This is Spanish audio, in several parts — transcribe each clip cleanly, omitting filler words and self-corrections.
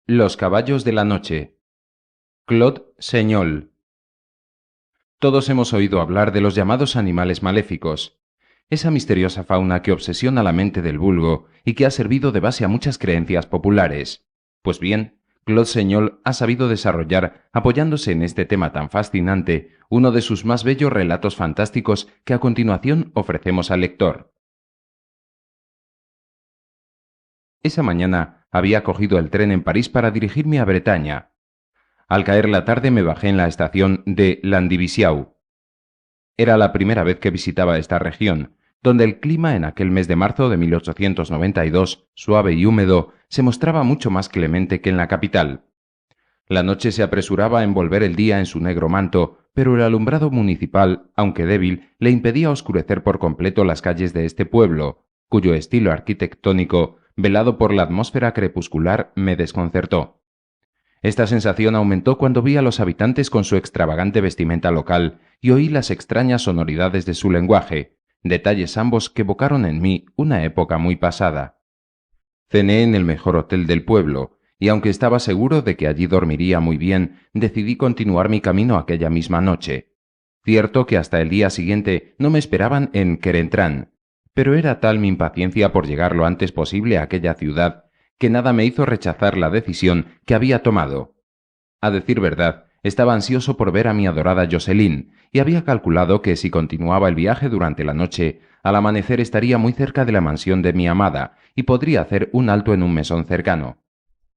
Los caballos de la noche. Claude Señol. Todos hemos oído hablar de los llamados animales maléficos, esa misteriosa fauna que obsesiona la mente del vulgo y que ha servido de base a muchas creencias populares. Pues bien, Claude Señol ha sabido desarrollar, apoyándose en este tema tan fascinante, uno de sus más bellos relatos fantásticos que a continuación ofrecemos al lector. Esa mañana había cogido el tren en París para dirigirme a Bretaña. Al caer la tarde me bajé en la estación de Landivisiau. Era la primera vez que visitaba esta región, donde el clima en aquel mes de marzo de 1892, suave y húmedo, se mostraba mucho más clemente que en la capital. La noche se apresuraba a envolver el día en su negro manto, pero el alumbrado municipal, aunque débil, le impedía oscurecer por completo las calles de este pueblo, cuyo estilo arquitectónico, velado por la atmósfera crepuscular, me desconcertó. Esta sensación aumentó cuando vi a los habitantes con su extravagante vestimenta local y oí las extrañas sonoridades de su lenguaje, detalles ambos que evocaron en mí una época muy pasada. Cené en el mejor hotel del pueblo, y aunque estaba seguro de que allí dormiría muy bien, decidí continuar mi camino aquella misma noche. Cierto que hasta el día siguiente no me esperaban en Querentrán, pero era tal mi impaciencia por llegar lo antes posible a aquella ciudad que nada me hizo rechazar la decisión que había tomado. A decir verdad, estaba ansioso por ver a mi adorada Jocelyn, y había calculado que si continuaba el viaje durante la noche, al amanecer estaría muy cerca de la mansión de mi amada, y podría hacer un alto en un mesón cercano.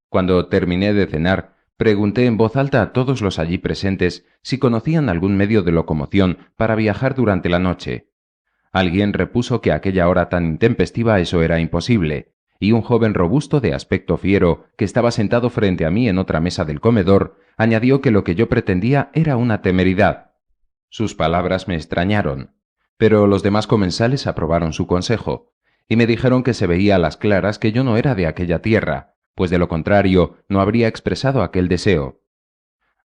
Cuando terminé de cenar, pregunté en voz alta a todos los allí presentes si conocían algún medio de locomoción para viajar durante la noche. Alguien repuso que a aquella hora tan intempestiva eso era imposible, y un joven robusto de aspecto fiero, que estaba sentado frente a mí en otra mesa del comedor, añadió que lo que yo pretendía era una temeridad. Sus palabras me extrañaron, pero los demás comensales aprobaron su consejo, y me dijeron que se veía a las claras que yo no era de aquella tierra, pues de lo contrario no habría expresado aquel deseo.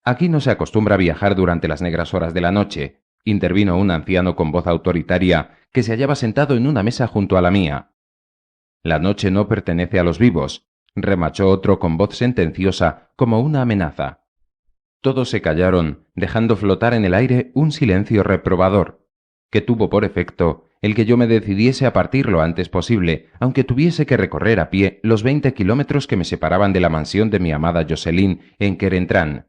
Aquí no se acostumbra a viajar durante las negras horas de la noche, intervino un anciano con voz autoritaria que se hallaba sentado en una mesa junto a la mía. La noche no pertenece a los vivos, remachó otro con voz sentenciosa como una amenaza. Todos se callaron, dejando flotar en el aire un silencio reprobador, que tuvo por efecto el que yo me decidiese a partir lo antes posible, aunque tuviese que recorrer a pie los 20 kilómetros que me separaban de la mansión de mi amada Jocelyn en Querentrán.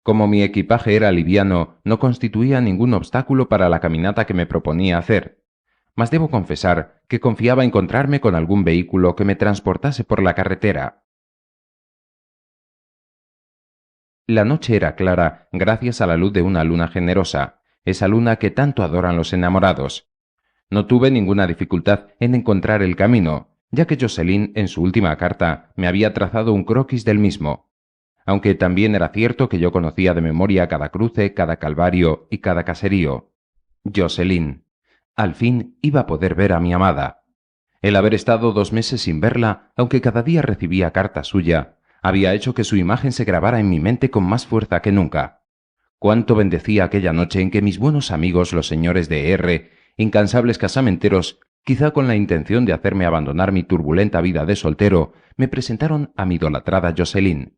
Como mi equipaje era liviano, no constituía ningún obstáculo para la caminata que me proponía hacer, mas debo confesar que confiaba encontrarme con algún vehículo que me transportase por la carretera. La noche era clara gracias a la luz de una luna generosa, esa luna que tanto adoran los enamorados. No tuve ninguna dificultad en encontrar el camino, ya que Jocelyn en su última carta me había trazado un croquis del mismo, aunque también era cierto que yo conocía de memoria cada cruce, cada calvario y cada caserío. Jocelyn. Al fin iba a poder ver a mi amada. El haber estado 2 meses sin verla, aunque cada día recibía carta suya, había hecho que su imagen se grabara en mi mente con más fuerza que nunca. Cuánto bendecía aquella noche en que mis buenos amigos los señores de R, incansables casamenteros, quizá con la intención de hacerme abandonar mi turbulenta vida de soltero, me presentaron a mi idolatrada Jocelyn.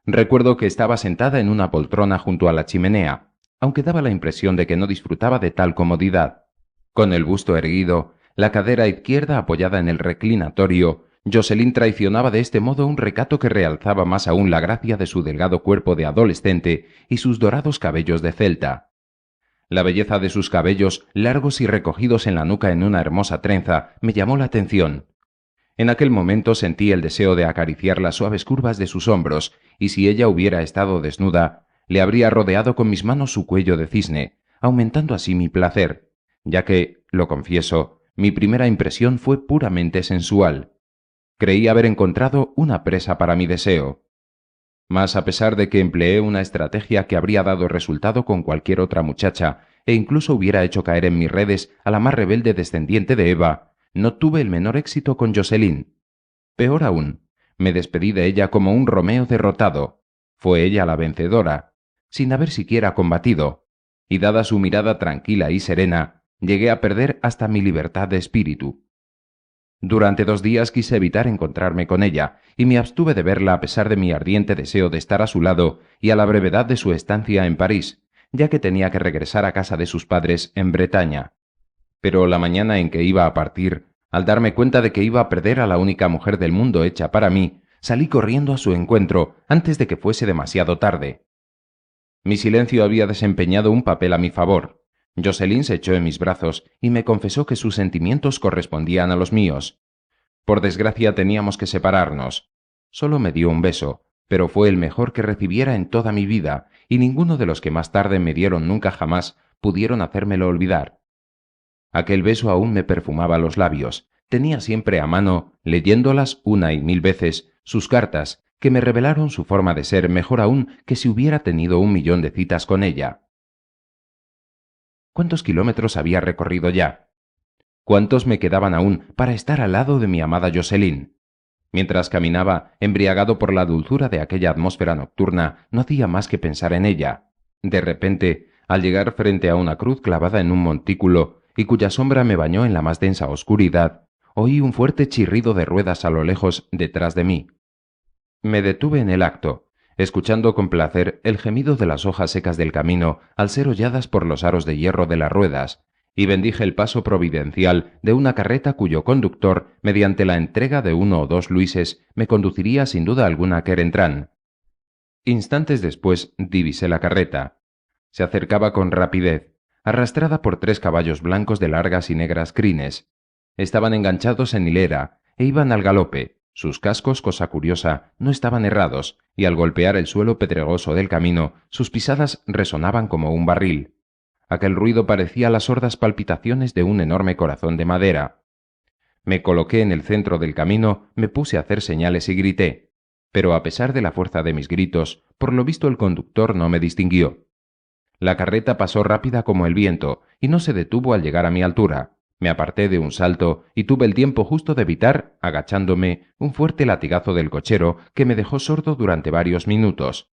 Recuerdo que estaba sentada en una poltrona junto a la chimenea, aunque daba la impresión de que no disfrutaba de tal comodidad. Con el busto erguido, la cadera izquierda apoyada en el reclinatorio, Jocelyn traicionaba de este modo un recato que realzaba más aún la gracia de su delgado cuerpo de adolescente y sus dorados cabellos de celta. La belleza de sus cabellos, largos y recogidos en la nuca en una hermosa trenza, me llamó la atención. En aquel momento sentí el deseo de acariciar las suaves curvas de sus hombros, y si ella hubiera estado desnuda, le habría rodeado con mis manos su cuello de cisne, aumentando así mi placer, ya que, lo confieso, mi primera impresión fue puramente sensual. Creí haber encontrado una presa para mi deseo. Mas a pesar de que empleé una estrategia que habría dado resultado con cualquier otra muchacha, e incluso hubiera hecho caer en mis redes a la más rebelde descendiente de Eva, no tuve el menor éxito con Jocelyn. Peor aún, me despedí de ella como un Romeo derrotado. Fue ella la vencedora, sin haber siquiera combatido, y dada su mirada tranquila y serena, llegué a perder hasta mi libertad de espíritu. Durante 2 días quise evitar encontrarme con ella, y me abstuve de verla a pesar de mi ardiente deseo de estar a su lado y a la brevedad de su estancia en París, ya que tenía que regresar a casa de sus padres en Bretaña. Pero la mañana en que iba a partir, al darme cuenta de que iba a perder a la única mujer del mundo hecha para mí, salí corriendo a su encuentro antes de que fuese demasiado tarde. Mi silencio había desempeñado un papel a mi favor. Jocelyn se echó en mis brazos y me confesó que sus sentimientos correspondían a los míos. Por desgracia teníamos que separarnos. Solo me dio un beso, pero fue el mejor que recibiera en toda mi vida, y ninguno de los que más tarde me dieron nunca jamás pudieron hacérmelo olvidar. Aquel beso aún me perfumaba los labios. Tenía siempre a mano, leyéndolas una y mil veces, sus cartas, que me revelaron su forma de ser mejor aún que si hubiera tenido 1 millón de citas con ella. ¿Cuántos kilómetros había recorrido ya? ¿Cuántos me quedaban aún para estar al lado de mi amada Jocelyn? Mientras caminaba, embriagado por la dulzura de aquella atmósfera nocturna, no hacía más que pensar en ella. De repente, al llegar frente a una cruz clavada en un montículo, y cuya sombra me bañó en la más densa oscuridad, oí un fuerte chirrido de ruedas a lo lejos detrás de mí. Me detuve en el acto, escuchando con placer el gemido de las hojas secas del camino al ser holladas por los aros de hierro de las ruedas, y bendije el paso providencial de una carreta cuyo conductor, mediante la entrega de 1 o 2 luises, me conduciría sin duda alguna a Querentrán. Instantes después divisé la carreta. Se acercaba con rapidez, arrastrada por 3 caballos blancos de largas y negras crines. Estaban enganchados en hilera e iban al galope. Sus cascos, cosa curiosa, no estaban herrados, y al golpear el suelo pedregoso del camino, sus pisadas resonaban como un barril. Aquel ruido parecía las sordas palpitaciones de un enorme corazón de madera. Me coloqué en el centro del camino, me puse a hacer señales y grité. Pero a pesar de la fuerza de mis gritos, por lo visto el conductor no me distinguió. La carreta pasó rápida como el viento, y no se detuvo al llegar a mi altura. Me aparté de un salto y tuve el tiempo justo de evitar, agachándome, un fuerte latigazo del cochero que me dejó sordo durante varios minutos.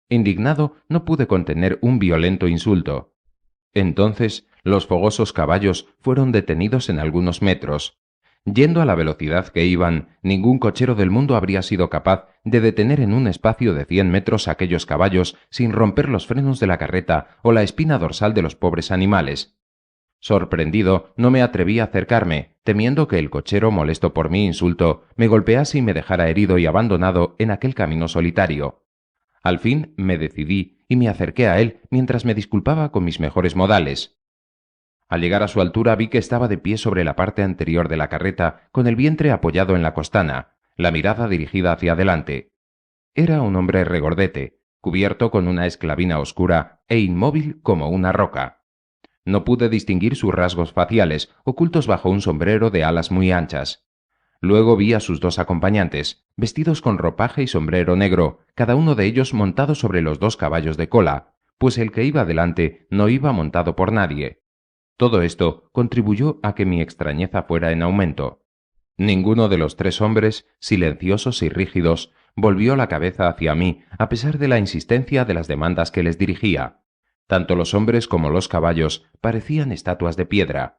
Indignado, no pude contener un violento insulto. Entonces, los fogosos caballos fueron detenidos en algunos metros. Yendo a la velocidad que iban, ningún cochero del mundo habría sido capaz de detener en un espacio de 100 metros aquellos caballos sin romper los frenos de la carreta o la espina dorsal de los pobres animales. Sorprendido, no me atreví a acercarme, temiendo que el cochero, molesto por mi insulto, me golpease y me dejara herido y abandonado en aquel camino solitario. Al fin me decidí y me acerqué a él mientras me disculpaba con mis mejores modales. Al llegar a su altura vi que estaba de pie sobre la parte anterior de la carreta, con el vientre apoyado en la costana, la mirada dirigida hacia adelante. Era un hombre regordete, cubierto con una esclavina oscura e inmóvil como una roca. No pude distinguir sus rasgos faciales, ocultos bajo un sombrero de alas muy anchas. Luego vi a sus 2 acompañantes, vestidos con ropaje y sombrero negro, cada uno de ellos montado sobre los 2 caballos de cola, pues el que iba delante no iba montado por nadie. Todo esto contribuyó a que mi extrañeza fuera en aumento. Ninguno de los 3 hombres, silenciosos y rígidos, volvió la cabeza hacia mí, a pesar de la insistencia de las demandas que les dirigía. Tanto los hombres como los caballos parecían estatuas de piedra.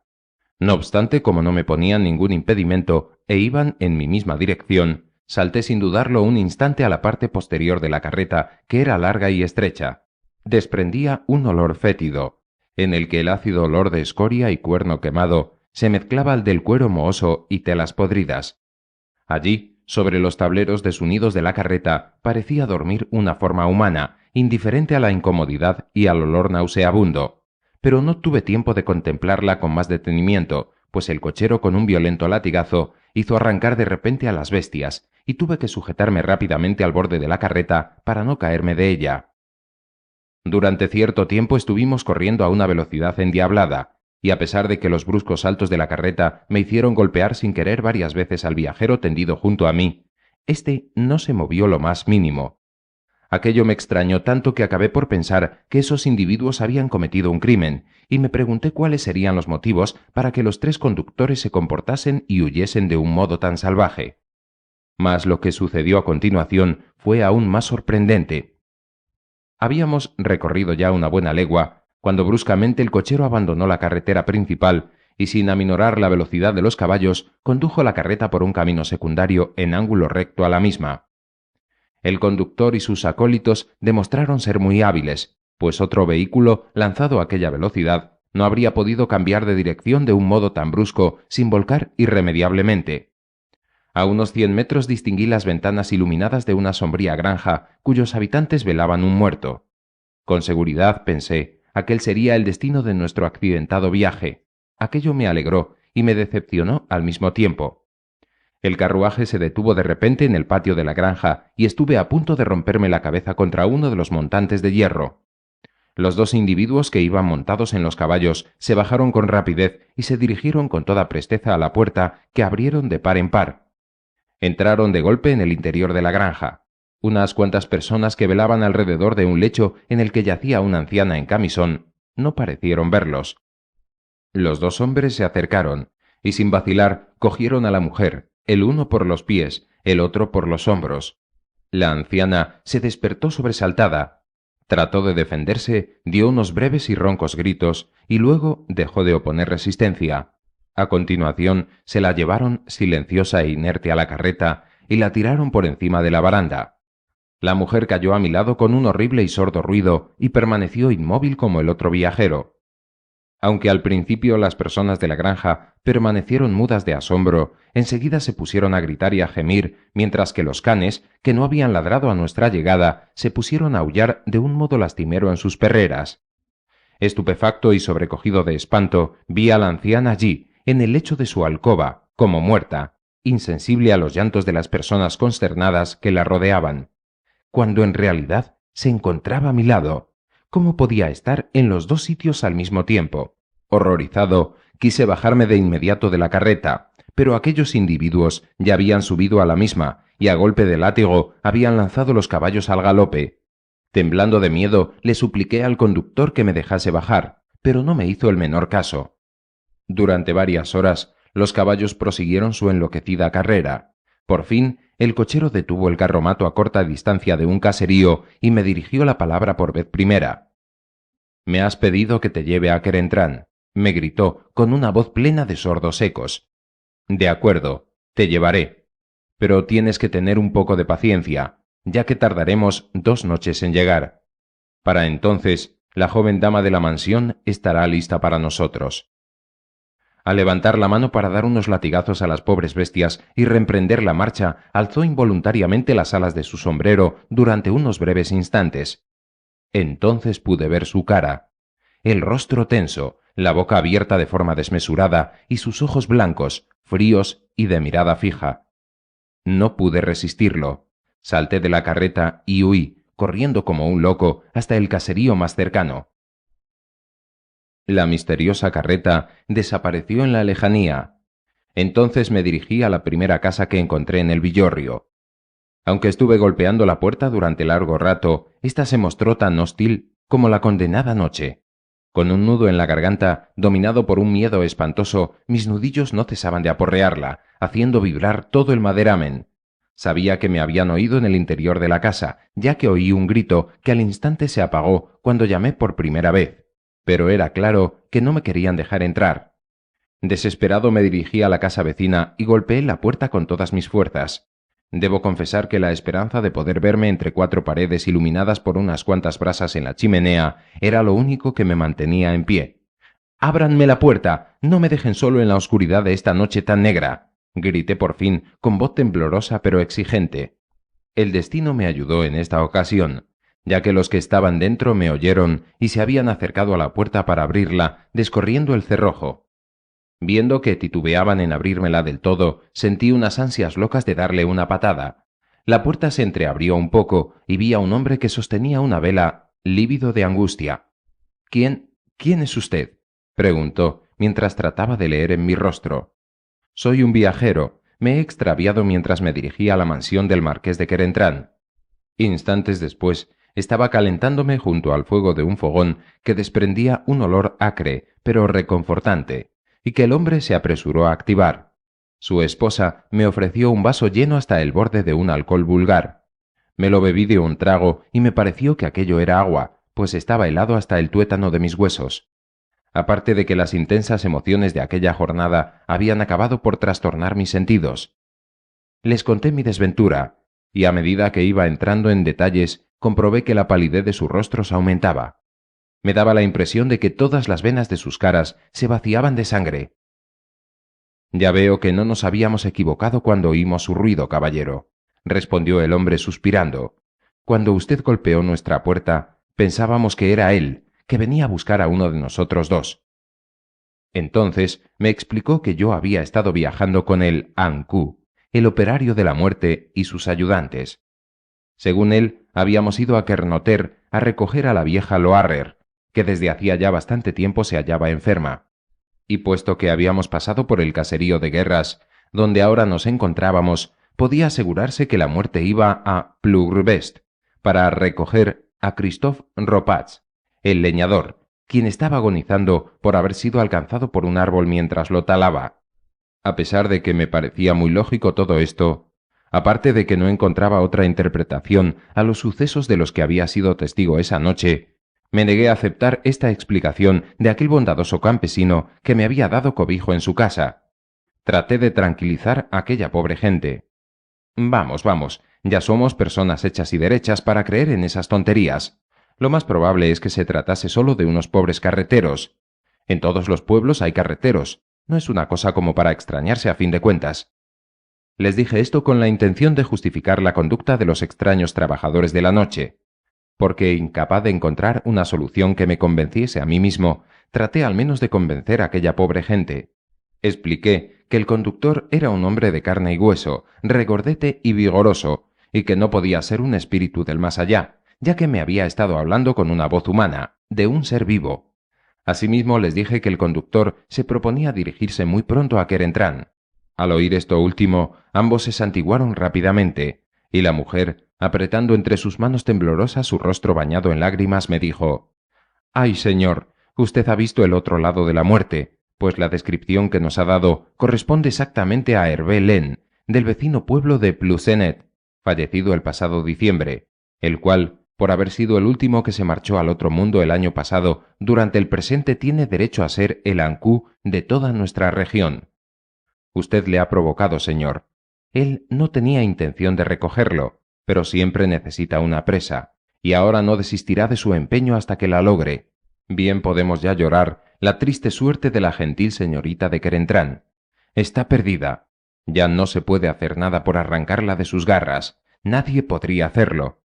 No obstante, como no me ponían ningún impedimento e iban en mi misma dirección, salté sin dudarlo un instante a la parte posterior de la carreta, que era larga y estrecha. Desprendía un olor fétido, en el que el ácido olor de escoria y cuerno quemado se mezclaba al del cuero mohoso y telas podridas. Allí, sobre los tableros desunidos de la carreta, parecía dormir una forma humana, indiferente a la incomodidad y al olor nauseabundo. Pero no tuve tiempo de contemplarla con más detenimiento, pues el cochero con un violento latigazo hizo arrancar de repente a las bestias, y tuve que sujetarme rápidamente al borde de la carreta para no caerme de ella. Durante cierto tiempo estuvimos corriendo a una velocidad endiablada, y a pesar de que los bruscos saltos de la carreta me hicieron golpear sin querer varias veces al viajero tendido junto a mí, éste no se movió lo más mínimo. Aquello me extrañó tanto que acabé por pensar que esos individuos habían cometido un crimen, y me pregunté cuáles serían los motivos para que los 3 conductores se comportasen y huyesen de un modo tan salvaje. Mas lo que sucedió a continuación fue aún más sorprendente. Habíamos recorrido ya una buena legua, cuando bruscamente el cochero abandonó la carretera principal y sin aminorar la velocidad de los caballos, condujo la carreta por un camino secundario en ángulo recto a la misma. El conductor y sus acólitos demostraron ser muy hábiles, pues otro vehículo, lanzado a aquella velocidad, no habría podido cambiar de dirección de un modo tan brusco sin volcar irremediablemente. A unos 100 metros distinguí las ventanas iluminadas de una sombría granja cuyos habitantes velaban un muerto. Con seguridad, pensé, aquel sería el destino de nuestro accidentado viaje. Aquello me alegró y me decepcionó al mismo tiempo. El carruaje se detuvo de repente en el patio de la granja y estuve a punto de romperme la cabeza contra uno de los montantes de hierro. Los dos individuos que iban montados en los caballos se bajaron con rapidez y se dirigieron con toda presteza a la puerta, que abrieron de par en par. Entraron de golpe en el interior de la granja. Unas cuantas personas que velaban alrededor de un lecho en el que yacía una anciana en camisón no parecieron verlos. Los dos hombres se acercaron y sin vacilar cogieron a la mujer, el uno por los pies, el otro por los hombros. La anciana se despertó sobresaltada. Trató de defenderse, dio unos breves y roncos gritos y luego dejó de oponer resistencia. A continuación se la llevaron silenciosa e inerte a la carreta y la tiraron por encima de la baranda. La mujer cayó a mi lado con un horrible y sordo ruido y permaneció inmóvil como el otro viajero. Aunque al principio las personas de la granja permanecieron mudas de asombro, enseguida se pusieron a gritar y a gemir, mientras que los canes, que no habían ladrado a nuestra llegada, se pusieron a aullar de un modo lastimero en sus perreras. Estupefacto y sobrecogido de espanto, vi a la anciana allí, en el lecho de su alcoba, como muerta, insensible a los llantos de las personas consternadas que la rodeaban, cuando en realidad se encontraba a mi lado. ¿Cómo podía estar en los dos sitios al mismo tiempo? Horrorizado, quise bajarme de inmediato de la carreta, pero aquellos individuos ya habían subido a la misma y a golpe de látigo habían lanzado los caballos al galope. Temblando de miedo, le supliqué al conductor que me dejase bajar, pero no me hizo el menor caso. Durante varias horas, los caballos prosiguieron su enloquecida carrera. Por fin, el cochero detuvo el carromato a corta distancia de un caserío y me dirigió la palabra por vez primera. «Me has pedido que te lleve a Querentrán», me gritó con una voz plena de sordos ecos. «De acuerdo, te llevaré. Pero tienes que tener un poco de paciencia, ya que tardaremos 2 noches en llegar. Para entonces, la joven dama de la mansión estará lista para nosotros». Al levantar la mano para dar unos latigazos a las pobres bestias y reemprender la marcha, alzó involuntariamente las alas de su sombrero durante unos breves instantes. Entonces pude ver su cara, el rostro tenso, la boca abierta de forma desmesurada y sus ojos blancos, fríos y de mirada fija. No pude resistirlo. Salté de la carreta y huí, corriendo como un loco, hasta el caserío más cercano. La misteriosa carreta desapareció en la lejanía. Entonces me dirigí a la primera casa que encontré en el villorrio. Aunque estuve golpeando la puerta durante largo rato, ésta se mostró tan hostil como la condenada noche. Con un nudo en la garganta, dominado por un miedo espantoso, mis nudillos no cesaban de aporrearla, haciendo vibrar todo el maderamen. Sabía que me habían oído en el interior de la casa, ya que oí un grito que al instante se apagó cuando llamé por primera vez. Pero era claro que no me querían dejar entrar. Desesperado me dirigí a la casa vecina y golpeé la puerta con todas mis fuerzas. Debo confesar que la esperanza de poder verme entre 4 paredes iluminadas por unas cuantas brasas en la chimenea era lo único que me mantenía en pie. «¡Ábranme la puerta! ¡No me dejen solo en la oscuridad de esta noche tan negra!», grité por fin, con voz temblorosa pero exigente. El destino me ayudó en esta ocasión, ya que los que estaban dentro me oyeron y se habían acercado a la puerta para abrirla, descorriendo el cerrojo. Viendo que titubeaban en abrírmela del todo, sentí unas ansias locas de darle una patada. La puerta se entreabrió un poco y vi a un hombre que sostenía una vela, lívido de angustia. «¿Quién es usted?», preguntó, mientras trataba de leer en mi rostro. «Soy un viajero. Me he extraviado mientras me dirigía a la mansión del marqués de Querentrán». Instantes después, estaba calentándome junto al fuego de un fogón que desprendía un olor acre, pero reconfortante, y que el hombre se apresuró a activar. Su esposa me ofreció un vaso lleno hasta el borde de un alcohol vulgar. Me lo bebí de un trago y me pareció que aquello era agua, pues estaba helado hasta el tuétano de mis huesos. aparte de que las intensas emociones de aquella jornada habían acabado por trastornar mis sentidos. Les conté mi desventura, y a medida que iba entrando en detalles, comprobé que la palidez de sus rostros aumentaba. Me daba la impresión de que todas las venas de sus caras se vaciaban de sangre. Ya veo que no nos habíamos equivocado cuando oímos su ruido, caballero, respondió el hombre suspirando. Cuando usted golpeó nuestra puerta, pensábamos que era él, que venía a buscar a uno de nosotros dos. Entonces me explicó que yo había estado viajando con el Anku, el operario de la muerte, y sus ayudantes. Según él, habíamos ido a Kernoter a recoger a la vieja Loarrer, que desde hacía ya bastante tiempo se hallaba enferma. Y puesto que habíamos pasado por el caserío de Guerras, donde ahora nos encontrábamos, podía asegurarse que la muerte iba a Plugrbest para recoger a Christophe Ropatz, el leñador, quien estaba agonizando por haber sido alcanzado por un árbol mientras lo talaba. A pesar de que me parecía muy lógico todo esto, aparte de que no encontraba otra interpretación a los sucesos de los que había sido testigo esa noche, me negué a aceptar esta explicación de aquel bondadoso campesino que me había dado cobijo en su casa. Traté de tranquilizar a aquella pobre gente. Vamos, vamos, ya somos personas hechas y derechas para creer en esas tonterías. Lo más probable es que se tratase solo de unos pobres carreteros. En todos los pueblos hay carreteros. No es una cosa como para extrañarse a fin de cuentas. Les dije esto con la intención de justificar la conducta de los extraños trabajadores de la noche. Porque, incapaz de encontrar una solución que me convenciese a mí mismo, traté al menos de convencer a aquella pobre gente. Expliqué que el conductor era un hombre de carne y hueso, regordete y vigoroso, y que no podía ser un espíritu del más allá, ya que me había estado hablando con una voz humana, de un ser vivo. Asimismo les dije que el conductor se proponía dirigirse muy pronto a Querentrán. Al oír esto último, ambos se santiguaron rápidamente, y la mujer, apretando entre sus manos temblorosas su rostro bañado en lágrimas, me dijo: «Ay, señor, usted ha visto el otro lado de la muerte, pues la descripción que nos ha dado corresponde exactamente a Hervé Len, del vecino pueblo de Plusenet, fallecido el pasado diciembre, el cual, por haber sido el último que se marchó al otro mundo el año pasado, durante el presente tiene derecho a ser el Anku de toda nuestra región. Usted le ha provocado, señor. Él no tenía intención de recogerlo, pero siempre necesita una presa, y ahora no desistirá de su empeño hasta que la logre. Bien podemos ya llorar la triste suerte de la gentil señorita de Querentrán. Está perdida. Ya no se puede hacer nada por arrancarla de sus garras. Nadie podría hacerlo».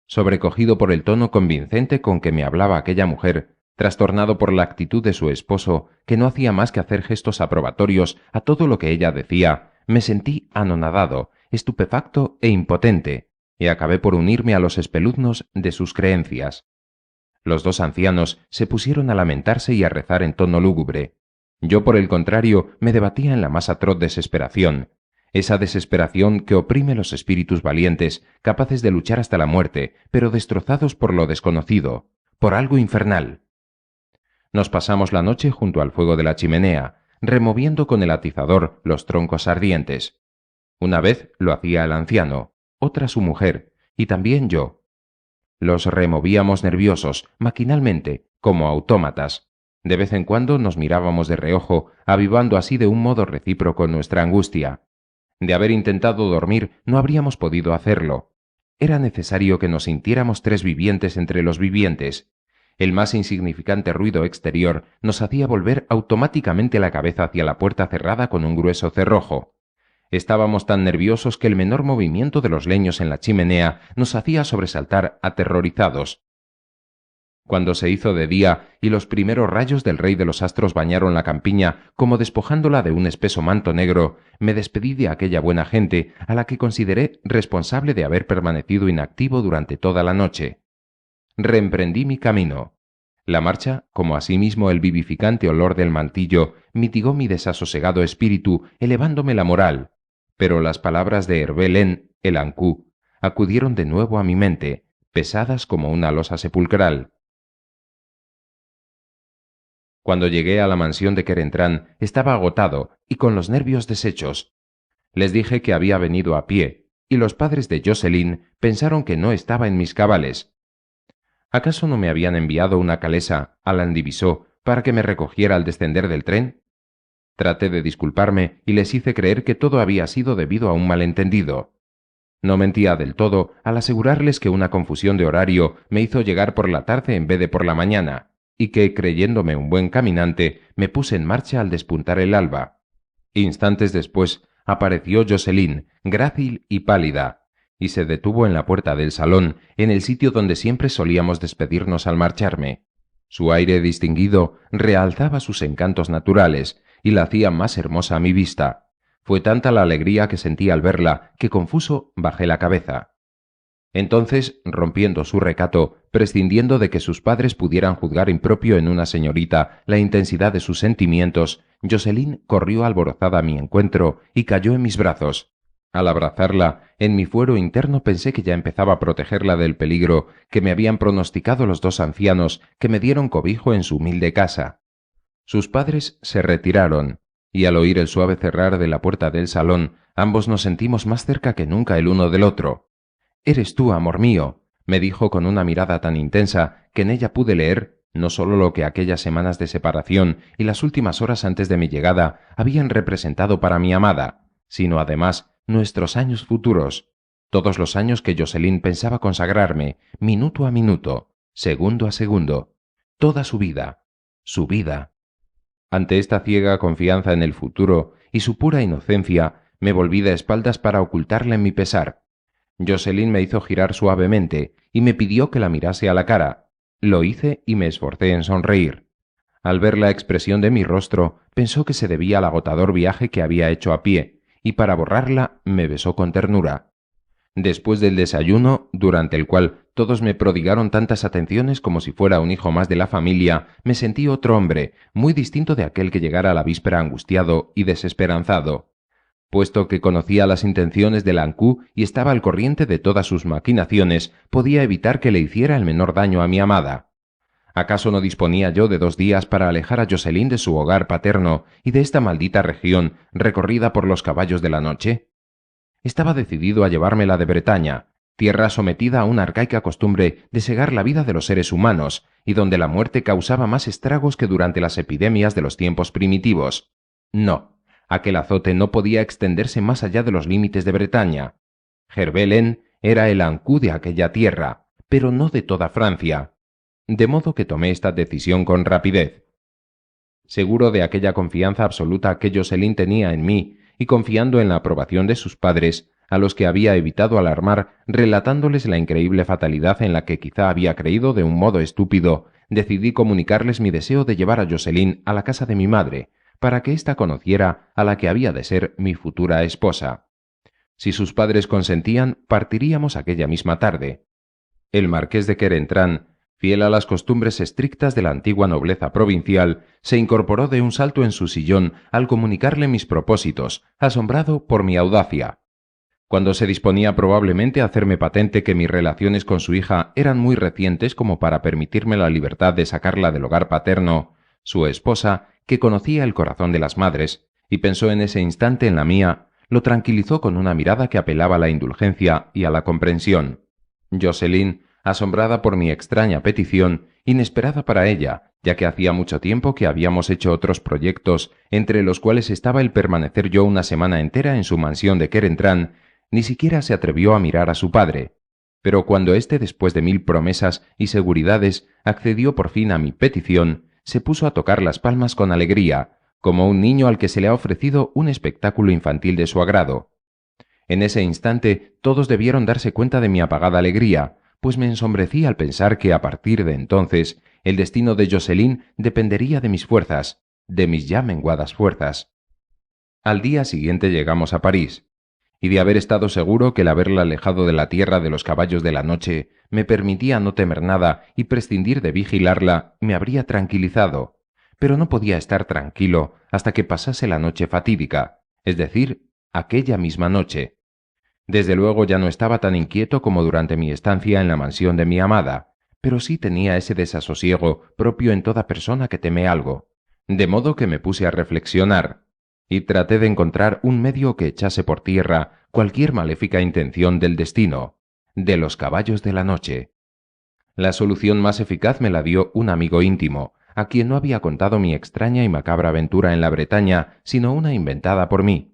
Sobrecogido por el tono convincente con que me hablaba aquella mujer, trastornado por la actitud de su esposo, que no hacía más que hacer gestos aprobatorios a todo lo que ella decía, me sentí anonadado, estupefacto e impotente, y acabé por unirme a los espeluznos de sus creencias. Los dos ancianos se pusieron a lamentarse y a rezar en tono lúgubre. Yo, por el contrario, me debatía en la más atroz desesperación, esa desesperación que oprime los espíritus valientes, capaces de luchar hasta la muerte, pero destrozados por lo desconocido, por algo infernal. Nos pasamos la noche junto al fuego de la chimenea, removiendo con el atizador los troncos ardientes. Una vez lo hacía el anciano, otra su mujer, y también yo. Los removíamos nerviosos, maquinalmente, como autómatas. De vez en cuando nos mirábamos de reojo, avivando así de un modo recíproco nuestra angustia. De haber intentado dormir, no habríamos podido hacerlo. Era necesario que nos sintiéramos tres vivientes entre los vivientes. El más insignificante ruido exterior nos hacía volver automáticamente la cabeza hacia la puerta cerrada con un grueso cerrojo. Estábamos tan nerviosos que el menor movimiento de los leños en la chimenea nos hacía sobresaltar aterrorizados. Cuando se hizo de día y los primeros rayos del rey de los astros bañaron la campiña como despojándola de un espeso manto negro, me despedí de aquella buena gente a la que consideré responsable de haber permanecido inactivo durante toda la noche. Reemprendí mi camino. La marcha, como asimismo el vivificante olor del mantillo, mitigó mi desasosegado espíritu, elevándome la moral, pero las palabras de Hervé Len, el Anku, acudieron de nuevo a mi mente, pesadas como una losa sepulcral. Cuando llegué a la mansión de Querentrán, estaba agotado y con los nervios deshechos. Les dije que había venido a pie, y los padres de Jocelyn pensaron que no estaba en mis cabales. ¿Acaso no me habían enviado una calesa a Landivisiau para que me recogiera al descender del tren. Traté de disculparme y les hice creer que todo había sido debido a un malentendido. No mentía del todo al asegurarles que una confusión de horario me hizo llegar por la tarde en vez de por la mañana, y que, creyéndome un buen caminante, me puse en marcha al despuntar el alba. Instantes después apareció Jocelyn, grácil y pálida, y se detuvo en la puerta del salón, en el sitio donde siempre solíamos despedirnos al marcharme. Su aire distinguido realzaba sus encantos naturales y la hacía más hermosa a mi vista. Fue tanta la alegría que sentí al verla que, confuso, bajé la cabeza. Entonces, rompiendo su recato, prescindiendo de que sus padres pudieran juzgar impropio en una señorita la intensidad de sus sentimientos, Jocelyn corrió alborozada a mi encuentro y cayó en mis brazos. Al abrazarla, en mi fuero interno pensé que ya empezaba a protegerla del peligro que me habían pronosticado los dos ancianos que me dieron cobijo en su humilde casa. Sus padres se retiraron, y al oír el suave cerrar de la puerta del salón, ambos nos sentimos más cerca que nunca el uno del otro. «Eres tú, amor mío», me dijo con una mirada tan intensa que en ella pude leer no sólo lo que aquellas semanas de separación y las últimas horas antes de mi llegada habían representado para mi amada, sino además nuestros años futuros, todos los años que Jocelyn pensaba consagrarme, minuto a minuto, segundo a segundo, toda su vida, su vida. Ante esta ciega confianza en el futuro y su pura inocencia, me volví de espaldas para ocultarla en mi pesar. Jocelyn me hizo girar suavemente y me pidió que la mirase a la cara. Lo hice y me esforcé en sonreír. Al ver la expresión de mi rostro, pensó que se debía al agotador viaje que había hecho a pie, y para borrarla me besó con ternura. Después del desayuno, durante el cual todos me prodigaron tantas atenciones como si fuera un hijo más de la familia, me sentí otro hombre, muy distinto de aquel que llegara a la víspera angustiado y desesperanzado. Puesto que conocía las intenciones de Lancou y estaba al corriente de todas sus maquinaciones, podía evitar que le hiciera el menor daño a mi amada. ¿Acaso no disponía yo de 2 días para alejar a Jocelyn de su hogar paterno y de esta maldita región recorrida por los caballos de la noche? Estaba decidido a llevármela de Bretaña, tierra sometida a una arcaica costumbre de segar la vida de los seres humanos y donde la muerte causaba más estragos que durante las epidemias de los tiempos primitivos. No, aquel azote no podía extenderse más allá de los límites de Bretaña. Gerbelen era el Anjou de aquella tierra, pero no de toda Francia. De modo que tomé esta decisión con rapidez. Seguro de aquella confianza absoluta que Jocelyn tenía en mí y confiando en la aprobación de sus padres, a los que había evitado alarmar relatándoles la increíble fatalidad en la que quizá había creído de un modo estúpido, decidí comunicarles mi deseo de llevar a Jocelyn a la casa de mi madre, para que ésta conociera a la que había de ser mi futura esposa. Si sus padres consentían, partiríamos aquella misma tarde. El marqués de Querentrán, fiel a las costumbres estrictas de la antigua nobleza provincial, se incorporó de un salto en su sillón al comunicarle mis propósitos, asombrado por mi audacia. Cuando se disponía probablemente a hacerme patente que mis relaciones con su hija eran muy recientes como para permitirme la libertad de sacarla del hogar paterno, su esposa, que conocía el corazón de las madres, y pensó en ese instante en la mía, lo tranquilizó con una mirada que apelaba a la indulgencia y a la comprensión. Jocelyn, asombrada por mi extraña petición, inesperada para ella, ya que hacía mucho tiempo que habíamos hecho otros proyectos, entre los cuales estaba el permanecer yo una semana entera en su mansión de Querentrán, ni siquiera se atrevió a mirar a su padre. Pero cuando éste, después de 1000 promesas y seguridades, accedió por fin a mi petición, se puso a tocar las palmas con alegría, como un niño al que se le ha ofrecido un espectáculo infantil de su agrado. En ese instante todos debieron darse cuenta de mi apagada alegría, pues me ensombrecí al pensar que a partir de entonces el destino de Jocelyn dependería de mis fuerzas, de mis ya menguadas fuerzas. Al día siguiente llegamos a París, y de haber estado seguro que el haberla alejado de la tierra de los caballos de la noche me permitía no temer nada y prescindir de vigilarla, me habría tranquilizado, pero no podía estar tranquilo hasta que pasase la noche fatídica, es decir, aquella misma noche. Desde luego ya no estaba tan inquieto como durante mi estancia en la mansión de mi amada, pero sí tenía ese desasosiego propio en toda persona que teme algo, de modo que me puse a reflexionar, y traté de encontrar un medio que echase por tierra cualquier maléfica intención del destino, de los caballos de la noche. La solución más eficaz me la dio un amigo íntimo, a quien no había contado mi extraña y macabra aventura en la Bretaña, sino una inventada por mí.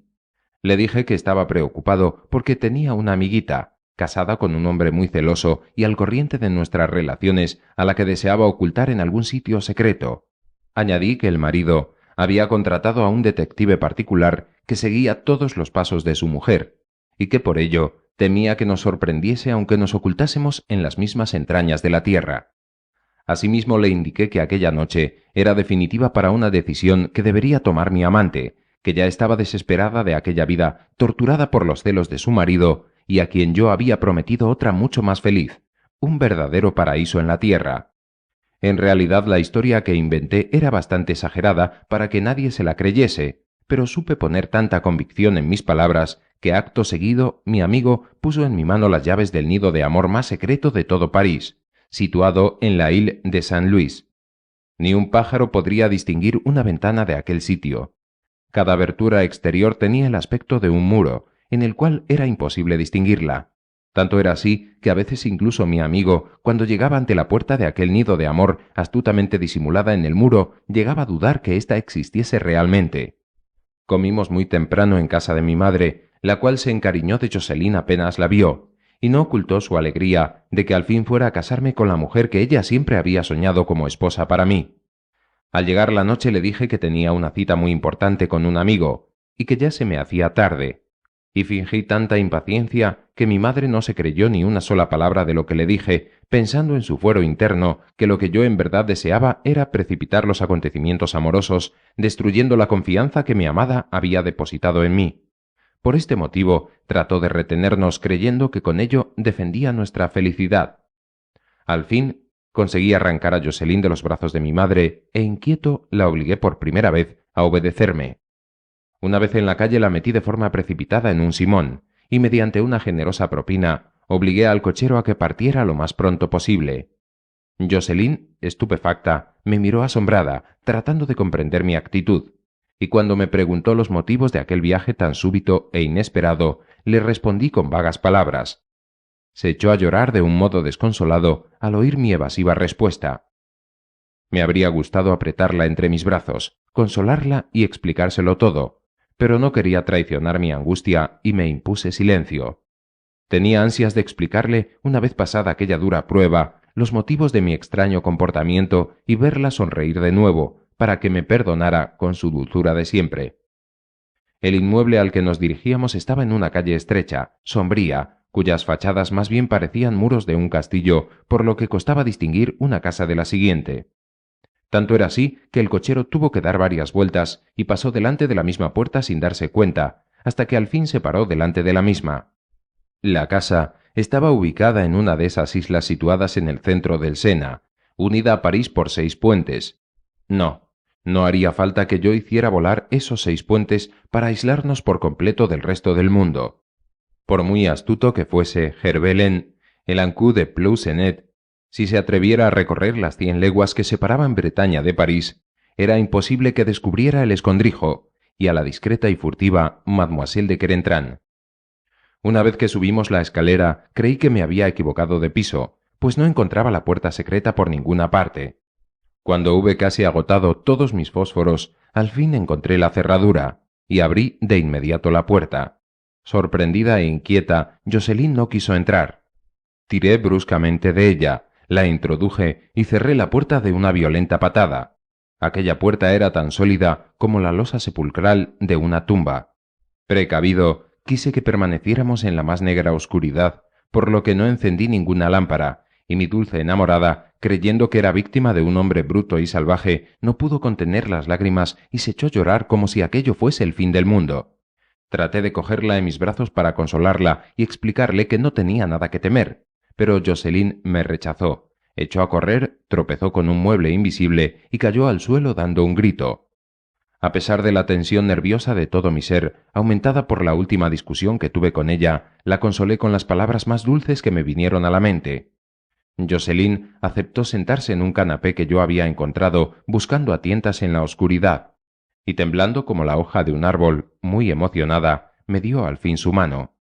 Le dije que estaba preocupado porque tenía una amiguita, casada con un hombre muy celoso y al corriente de nuestras relaciones, a la que deseaba ocultar en algún sitio secreto. Añadí que el marido había contratado a un detective particular que seguía todos los pasos de su mujer, y que por ello temía que nos sorprendiese aunque nos ocultásemos en las mismas entrañas de la tierra. Asimismo le indiqué que aquella noche era definitiva para una decisión que debería tomar mi amante, que ya estaba desesperada de aquella vida, torturada por los celos de su marido, y a quien yo había prometido otra mucho más feliz, un verdadero paraíso en la tierra. En realidad la historia que inventé era bastante exagerada para que nadie se la creyese, pero supe poner tanta convicción en mis palabras que acto seguido mi amigo puso en mi mano las llaves del nido de amor más secreto de todo París, situado en la Ile de Saint-Louis. Ni un pájaro podría distinguir una ventana de aquel sitio. Cada abertura exterior tenía el aspecto de un muro, en el cual era imposible distinguirla. Tanto era así que a veces incluso mi amigo, cuando llegaba ante la puerta de aquel nido de amor astutamente disimulada en el muro, llegaba a dudar que ésta existiese realmente. Comimos muy temprano en casa de mi madre, la cual se encariñó de Jocelyn apenas la vio, y no ocultó su alegría de que al fin fuera a casarme con la mujer que ella siempre había soñado como esposa para mí. Al llegar la noche le dije que tenía una cita muy importante con un amigo, y que ya se me hacía tarde, y fingí tanta impaciencia que mi madre no se creyó ni una sola palabra de lo que le dije, pensando en su fuero interno que lo que yo en verdad deseaba era precipitar los acontecimientos amorosos, destruyendo la confianza que mi amada había depositado en mí. Por este motivo trató de retenernos creyendo que con ello defendía nuestra felicidad. Al fin conseguí arrancar a Jocelyn de los brazos de mi madre e inquieto la obligué por primera vez a obedecerme. Una vez en la calle la metí de forma precipitada en un simón y mediante una generosa propina obligué al cochero a que partiera lo más pronto posible. Jocelyn, estupefacta, me miró asombrada, tratando de comprender mi actitud, y cuando me preguntó los motivos de aquel viaje tan súbito e inesperado, le respondí con vagas palabras. Se echó a llorar de un modo desconsolado al oír mi evasiva respuesta. Me habría gustado apretarla entre mis brazos, consolarla y explicárselo todo, pero no quería traicionar mi angustia y me impuse silencio. Tenía ansias de explicarle, una vez pasada aquella dura prueba, los motivos de mi extraño comportamiento y verla sonreír de nuevo, para que me perdonara con su dulzura de siempre. El inmueble al que nos dirigíamos estaba en una calle estrecha, sombría, cuyas fachadas más bien parecían muros de un castillo, por lo que costaba distinguir una casa de la siguiente. Tanto era así que el cochero tuvo que dar varias vueltas y pasó delante de la misma puerta sin darse cuenta, hasta que al fin se paró delante de la misma. La casa estaba ubicada en una de esas islas situadas en el centro del Sena, unida a París por 6 puentes. No haría falta que yo hiciera volar esos 6 puentes para aislarnos por completo del resto del mundo. Por muy astuto que fuese Herbelen, el Ankou de Plousenet, si se atreviera a recorrer las 100 leguas que separaban Bretaña de París, era imposible que descubriera el escondrijo y a la discreta y furtiva Mademoiselle de Querentran. Una vez que subimos la escalera, creí que me había equivocado de piso, pues no encontraba la puerta secreta por ninguna parte. Cuando hube casi agotado todos mis fósforos, al fin encontré la cerradura, y abrí de inmediato la puerta. Sorprendida e inquieta, Jocelyn no quiso entrar. Tiré bruscamente de ella, la introduje y cerré la puerta de una violenta patada. Aquella puerta era tan sólida como la losa sepulcral de una tumba. Precavido, quise que permaneciéramos en la más negra oscuridad, por lo que no encendí ninguna lámpara, y mi dulce enamorada, creyendo que era víctima de un hombre bruto y salvaje, no pudo contener las lágrimas y se echó a llorar como si aquello fuese el fin del mundo. Traté de cogerla en mis brazos para consolarla y explicarle que no tenía nada que temer, pero Jocelyn me rechazó, echó a correr, tropezó con un mueble invisible y cayó al suelo dando un grito. A pesar de la tensión nerviosa de todo mi ser, aumentada por la última discusión que tuve con ella, la consolé con las palabras más dulces que me vinieron a la mente. Jocelyn aceptó sentarse en un canapé que yo había encontrado buscando a tientas en la oscuridad, y temblando como la hoja de un árbol, muy emocionada, me dio al fin su mano.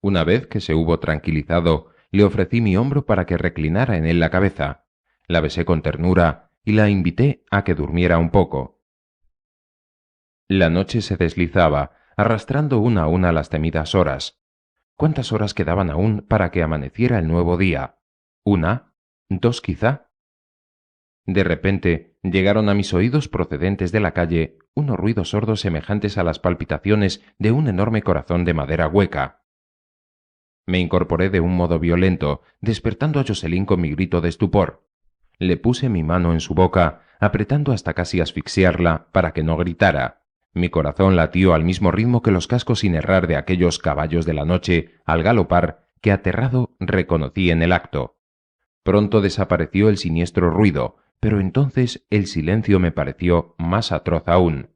Una vez que se hubo tranquilizado, le ofrecí mi hombro para que reclinara en él la cabeza. La besé con ternura y la invité a que durmiera un poco. La noche se deslizaba, arrastrando una a una las temidas horas. ¿Cuántas horas quedaban aún para que amaneciera el nuevo día? ¿Una? ¿Dos quizá? De repente llegaron a mis oídos procedentes de la calle unos ruidos sordos semejantes a las palpitaciones de un enorme corazón de madera hueca. Me incorporé de un modo violento, despertando a Jocelyn con mi grito de estupor. Le puse mi mano en su boca, apretando hasta casi asfixiarla para que no gritara. Mi corazón latió al mismo ritmo que los cascos sin errar de aquellos caballos de la noche al galopar que aterrado reconocí en el acto. Pronto desapareció el siniestro ruido, pero entonces el silencio me pareció más atroz aún.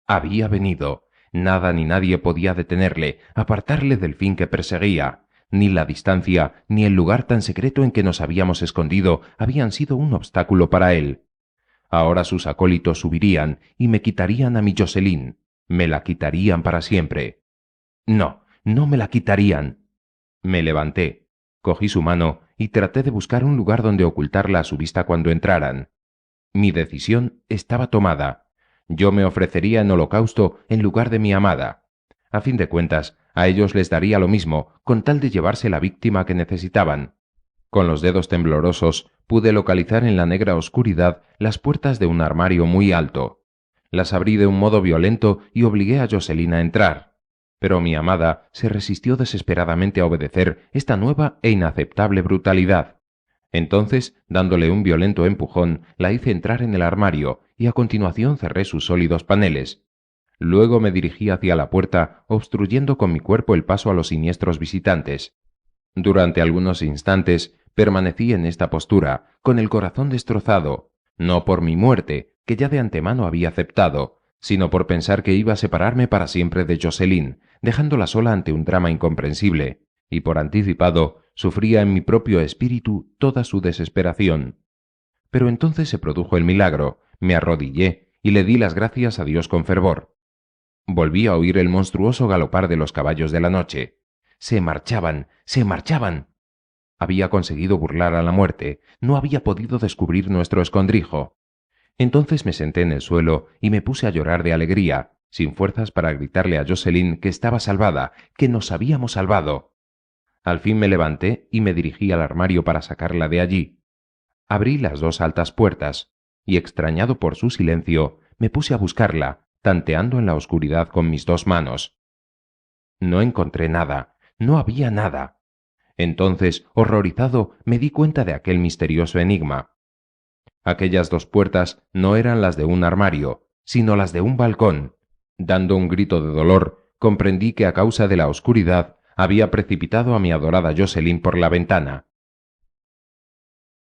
Había venido. Nada ni nadie podía detenerle, apartarle del fin que perseguía. Ni la distancia, ni el lugar tan secreto en que nos habíamos escondido habían sido un obstáculo para él. Ahora sus acólitos subirían y me quitarían a mi Jocelyn. Me la quitarían para siempre. No, no me la quitarían. Me levanté, cogí su mano y traté de buscar un lugar donde ocultarla a su vista cuando entraran. Mi decisión estaba tomada. Yo me ofrecería en holocausto en lugar de mi amada. A fin de cuentas, a ellos les daría lo mismo, con tal de llevarse la víctima que necesitaban. Con los dedos temblorosos pude localizar en la negra oscuridad las puertas de un armario muy alto. Las abrí de un modo violento y obligué a Jocelyn a entrar. Pero mi amada se resistió desesperadamente a obedecer esta nueva e inaceptable brutalidad. Entonces, dándole un violento empujón, la hice entrar en el armario y a continuación cerré sus sólidos paneles. Luego me dirigí hacia la puerta, obstruyendo con mi cuerpo el paso a los siniestros visitantes. Durante algunos instantes permanecí en esta postura, con el corazón destrozado, no por mi muerte, que ya de antemano había aceptado, sino por pensar que iba a separarme para siempre de Jocelyn, dejándola sola ante un drama incomprensible, y por anticipado sufría en mi propio espíritu toda su desesperación. Pero entonces se produjo el milagro, me arrodillé y le di las gracias a Dios con fervor. Volví a oír el monstruoso galopar de los caballos de la noche. ¡Se marchaban! ¡Se marchaban! Había conseguido burlar a la muerte, no había podido descubrir nuestro escondrijo. Entonces me senté en el suelo y me puse a llorar de alegría, sin fuerzas para gritarle a Jocelyn que estaba salvada, que nos habíamos salvado. Al fin me levanté y me dirigí al armario para sacarla de allí. Abrí las dos altas puertas y, extrañado por su silencio, me puse a buscarla, tanteando en la oscuridad con mis dos manos. No encontré nada, no había nada. Entonces, horrorizado, me di cuenta de aquel misterioso enigma. Aquellas dos puertas no eran las de un armario, sino las de un balcón. Dando un grito de dolor, comprendí que a causa de la oscuridad había precipitado a mi adorada Jocelyn por la ventana.